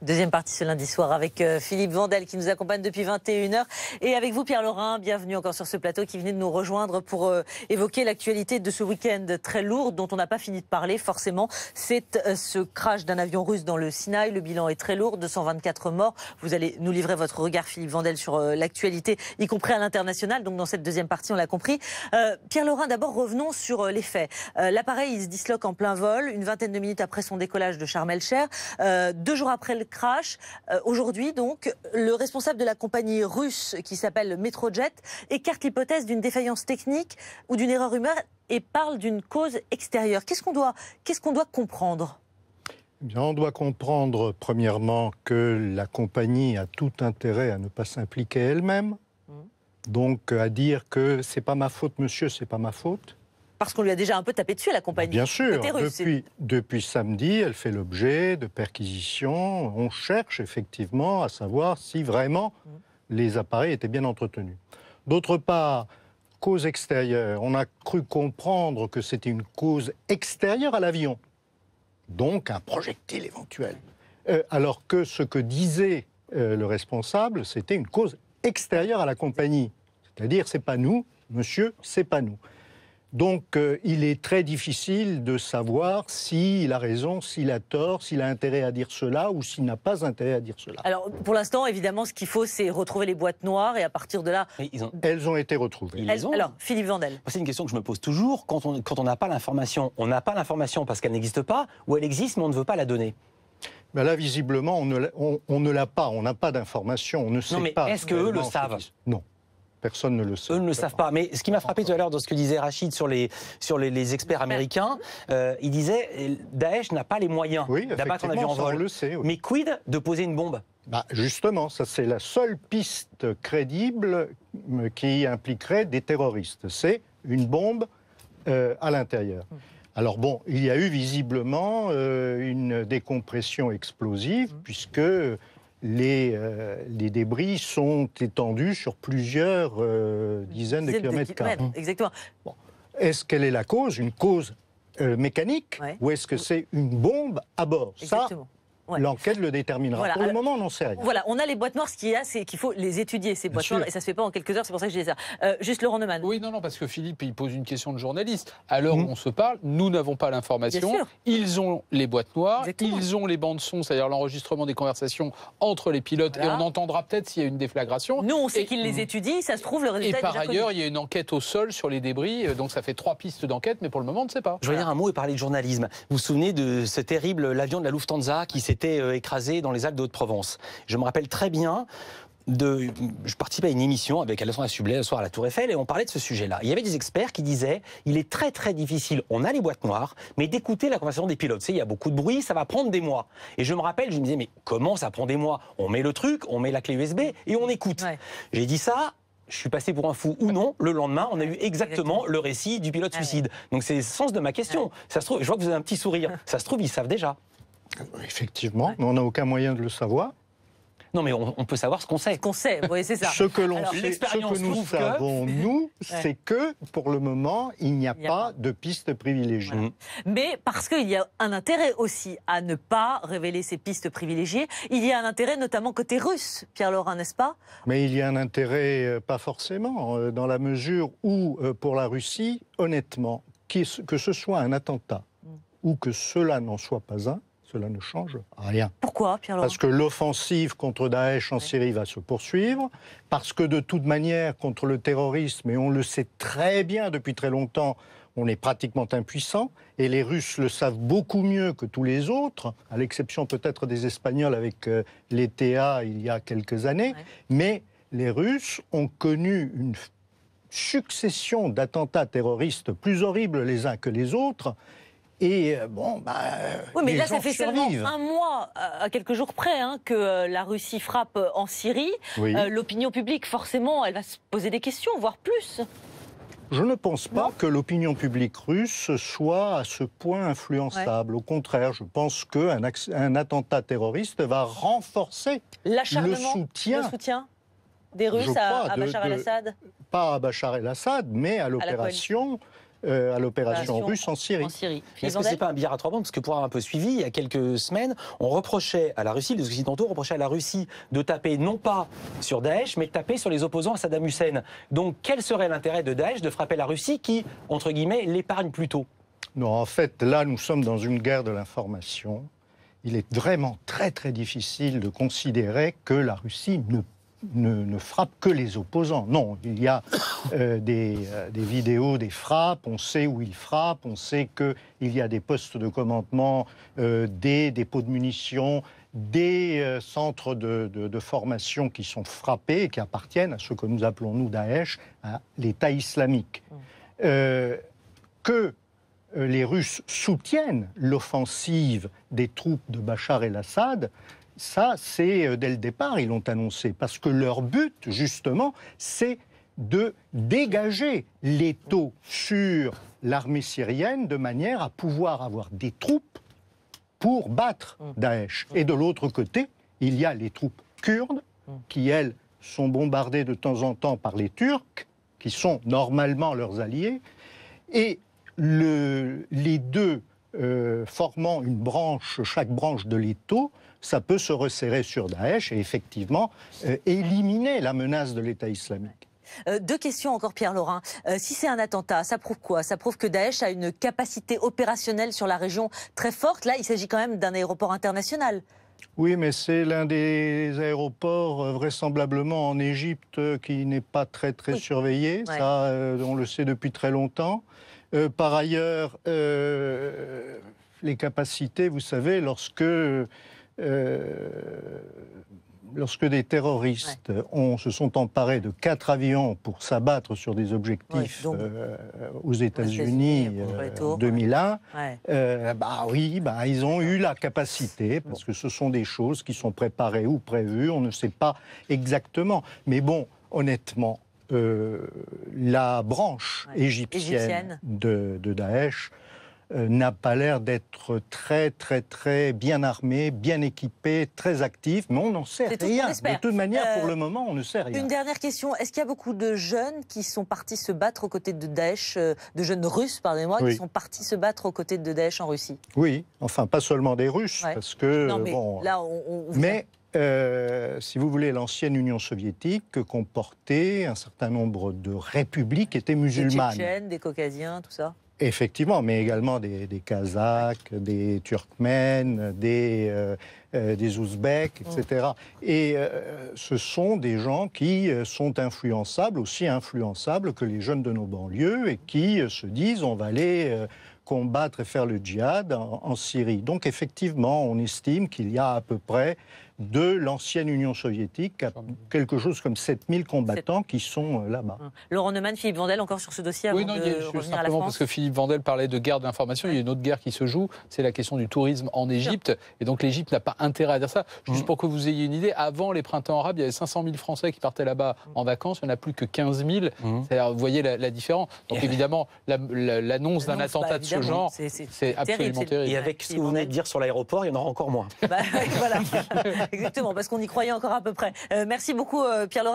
Deuxième partie ce lundi soir avec Philippe Vandel qui nous accompagne depuis 21h et avec vous Pierre Laurin, bienvenue encore sur ce plateau qui venait de nous rejoindre pour évoquer l'actualité de ce week-end très lourd dont on n'a pas fini de parler forcément. C'est ce crash d'un avion russe dans le Sinaï, le bilan est très lourd, 224 morts. Vous allez nous livrer votre regard Philippe Vandel sur l'actualité, y compris à l'international, donc dans cette deuxième partie on l'a compris. Pierre Laurin, d'abord revenons sur les faits. L'appareil il se disloque en plein vol, une vingtaine de minutes après son décollage de Sharm el-Sheikh, 2 jours après le crash. Aujourd'hui, donc, le responsable de la compagnie russe qui s'appelle Metrojet écarte l'hypothèse d'une défaillance technique ou d'une erreur humaine et parle d'une cause extérieure. Qu'est-ce qu'on doit comprendre ? Eh bien, on doit comprendre, premièrement, que la compagnie a tout intérêt à ne pas s'impliquer elle-même. Donc, à dire que c'est pas ma faute, monsieur, c'est pas ma faute. Parce qu'on lui a déjà un peu tapé dessus à la compagnie. Bien sûr, depuis samedi, elle fait l'objet de perquisitions. On cherche effectivement à savoir si vraiment les appareils étaient bien entretenus. D'autre part, cause extérieure. On a cru comprendre que c'était une cause extérieure à l'avion. Donc un projectile éventuel. Alors que ce que disait le responsable, c'était une cause extérieure à la compagnie. C'est-à-dire, c'est pas nous, monsieur, c'est pas nous. Donc, il est très difficile de savoir s'il a raison, s'il a tort, s'il a intérêt à dire cela ou s'il n'a pas intérêt à dire cela. Alors, pour l'instant, évidemment, ce qu'il faut, c'est retrouver les boîtes noires et à partir de là... Elles ont été retrouvées. Alors, Philippe Vandel. C'est une question que je me pose toujours. Quand on n'a pas l'information, on n'a pas l'information parce qu'elle n'existe pas ou elle existe mais on ne veut pas la donner. Ben là, visiblement, on ne l'a pas. On n'a pas d'information. On ne sait pas. Est-ce qu'eux le savent ? Non. Personne ne le sait. Eux ne le savent pas. Mais ce qui m'a frappé tout à l'heure dans ce que disait Rachid sur les experts américains, il disait Daesh n'a pas les moyens d'abattre un avion en vol. On le sait, oui. Mais quid de poser une bombe ? Justement, ça c'est la seule piste crédible qui impliquerait des terroristes. C'est une bombe à l'intérieur. Alors bon, il y a eu visiblement une décompression explosive puisque les débris sont étendus sur plusieurs dizaines de kilomètres carrés. Exactement. Bon. Est-ce qu'elle est la cause, une cause mécanique, ou est-ce que c'est une bombe à bord? Exactement. L'enquête le déterminera. Voilà. Pour le moment, on n'en sait rien. Voilà, on a les boîtes noires. Ce qu'il y a, c'est qu'il faut les étudier, ces boîtes noires, et ça se fait pas en quelques heures. C'est pour ça que je disais ça. Juste Laurent Neumann. Oui, non, parce que Philippe, il pose une question de journaliste. À l'heure où on se parle, nous n'avons pas l'information. Ils ont les boîtes noires, ils ont les bandes son, c'est-à-dire l'enregistrement des conversations entre les pilotes, et on entendra peut-être s'il y a une déflagration. Nous, on sait qu'ils les étudient, ça se trouve, le résultat est déjà connu. Et par ailleurs, il y a une enquête au sol sur les débris, donc ça fait 3 pistes d'enquête, mais pour le moment, on ne sait pas. Je vais dire un mot et parler de journalisme. Vous vous souvenez de ce terrible l'avion de la Lufthansa qui s'était écrasé dans les Alpes de Haute-Provence. Je me rappelle très bien je participais à une émission avec Alexandre Sublet le soir à la Tour Eiffel et on parlait de ce sujet-là. Il y avait des experts qui disaient il est très très difficile, on a les boîtes noires, mais d'écouter la conversation des pilotes. Tu sais, il y a beaucoup de bruit, ça va prendre des mois. Et je me rappelle, je me disais mais comment ça prend des mois? On met le truc, on met la clé USB et on écoute. J'ai dit ça. Je suis passé pour un fou ou non. Le lendemain, on a eu exactement le récit du pilote suicide. Donc c'est le sens de ma question. Ça se trouve, je vois que vous avez un petit sourire. Ça se trouve, ils savent déjà. Effectivement, mais on n'a aucun moyen de le savoir. Non, mais on peut savoir ce qu'on sait. Ce qu'on sait, oui, c'est ça. Ce que l'on sait, ce que nous savons, nous, c'est que, pour le moment, il n'y a pas de piste privilégiée. Mais parce qu'il y a un intérêt aussi à ne pas révéler ces pistes privilégiées, il y a un intérêt notamment côté russe, Pierre Laurin, n'est-ce pas? Mais il y a un intérêt, pas forcément, dans la mesure où, pour la Russie, honnêtement, que ce soit un attentat ou que cela n'en soit pas un, cela ne change rien. Pourquoi, Pierre Laurin? Parce que l'offensive contre Daesh en Syrie va se poursuivre, parce que de toute manière, contre le terrorisme, et on le sait très bien depuis très longtemps, on est pratiquement impuissant, et les Russes le savent beaucoup mieux que tous les autres, à l'exception peut-être des Espagnols avec l'ETA il y a quelques années, mais les Russes ont connu une succession d'attentats terroristes plus horribles les uns que les autres. Et oui, mais là, ça fait seulement un mois, à quelques jours près, que la Russie frappe en Syrie. L'opinion publique, forcément, elle va se poser des questions, voire plus. Je ne pense pas que l'opinion publique russe soit à ce point influençable. Au contraire, je pense qu'un attentat terroriste va renforcer le soutien des Russes à Bachar el-Assad. Pas à Bachar el-Assad, mais à l'opération à l'opération russe en Syrie. Est-ce que ce n'est pas un billard à 3 bandes? Parce que pour avoir un peu suivi, il y a quelques semaines, on reprochait à la Russie, les Occidentaux reprochaient à la Russie de taper non pas sur Daesh, mais de taper sur les opposants à Saddam Hussein. Donc quel serait l'intérêt de Daesh de frapper la Russie qui, entre guillemets, l'épargne plutôt? Non, en fait, là, nous sommes dans une guerre de l'information. Il est vraiment très, très difficile de considérer que la Russie ne frappe que les opposants. Non, il y a des vidéos, des frappes, on sait où ils frappent, on sait qu'il y a des postes de commandement, des dépôts de munitions, des centres de formation qui sont frappés et qui appartiennent à ce que nous appelons, nous, Daesh, à l'État islamique. Que les Russes soutiennent l'offensive des troupes de Bachar el-Assad, ça, c'est dès le départ, ils l'ont annoncé, parce que leur but, justement, c'est de dégager l'étau sur l'armée syrienne de manière à pouvoir avoir des troupes pour battre Daesh. Et de l'autre côté, il y a les troupes kurdes qui, elles, sont bombardées de temps en temps par les Turcs, qui sont normalement leurs alliés, et les deux formant une branche, chaque branche de l'étau, ça peut se resserrer sur Daesh et effectivement éliminer la menace de l'État islamique. Deux questions encore, Pierre Laurin. Si c'est un attentat, ça prouve quoi? Ça prouve que Daesh a une capacité opérationnelle sur la région très forte. Là, il s'agit quand même d'un aéroport international. Oui, mais c'est l'un des aéroports vraisemblablement en Égypte qui n'est pas très surveillé. Ouais. Ça, on le sait depuis très longtemps. Par ailleurs, les capacités, vous savez, lorsque des terroristes se sont emparés de 4 avions pour s'abattre sur des objectifs aux États-Unis en 2001, ils ont eu la capacité, parce que ce sont des choses qui sont préparées ou prévues, on ne sait pas exactement. Mais bon, honnêtement, la branche égyptienne de Daesh n'a pas l'air d'être très bien armée, bien équipée, très active, mais on n'en sait rien. De toute manière, pour le moment, on ne sait rien. Une dernière question, est-ce qu'il y a beaucoup de jeunes qui sont partis se battre aux côtés de Daesh, de jeunes Russes, pardonnez-moi, qui sont partis se battre aux côtés de Daesh en Russie? Oui, enfin, pas seulement des Russes, parce que... Non, mais là, si vous voulez, l'ancienne Union soviétique comportait un certain nombre de républiques qui étaient musulmanes. Des Tchétchènes, des Caucasiens, tout ça? Effectivement, mais également des Kazakhs, des Turkmènes, des Ouzbeks, etc. Et ce sont des gens qui sont influençables, aussi influençables que les jeunes de nos banlieues, et qui se disent on va aller combattre et faire le djihad en Syrie. Donc effectivement, on estime qu'il y a à peu près de l'ancienne Union soviétique quelque chose comme 7000 combattants qui sont là-bas. Laurent Neumann, Philippe Vandel, encore sur ce dossier avant de revenir à la France. Parce que Philippe Vandel parlait de guerre d'information, il y a une autre guerre qui se joue, c'est la question du tourisme en Égypte. Et donc l'Égypte n'a pas intérêt à dire ça. Juste pour que vous ayez une idée, avant les printemps arabes, il y avait 500 000 Français qui partaient là-bas en vacances, il n'y en a plus que 15 000. C'est-à-dire, vous voyez la différence. Donc évidemment, l'annonce d'un attentat de ce genre, c'est absolument terrible. Et avec ce que vous venez de dire sur l'aéroport, il y en aura encore moins. Voilà. Exactement, parce qu'on y croyait encore à peu près. Merci beaucoup, Pierre Laurin.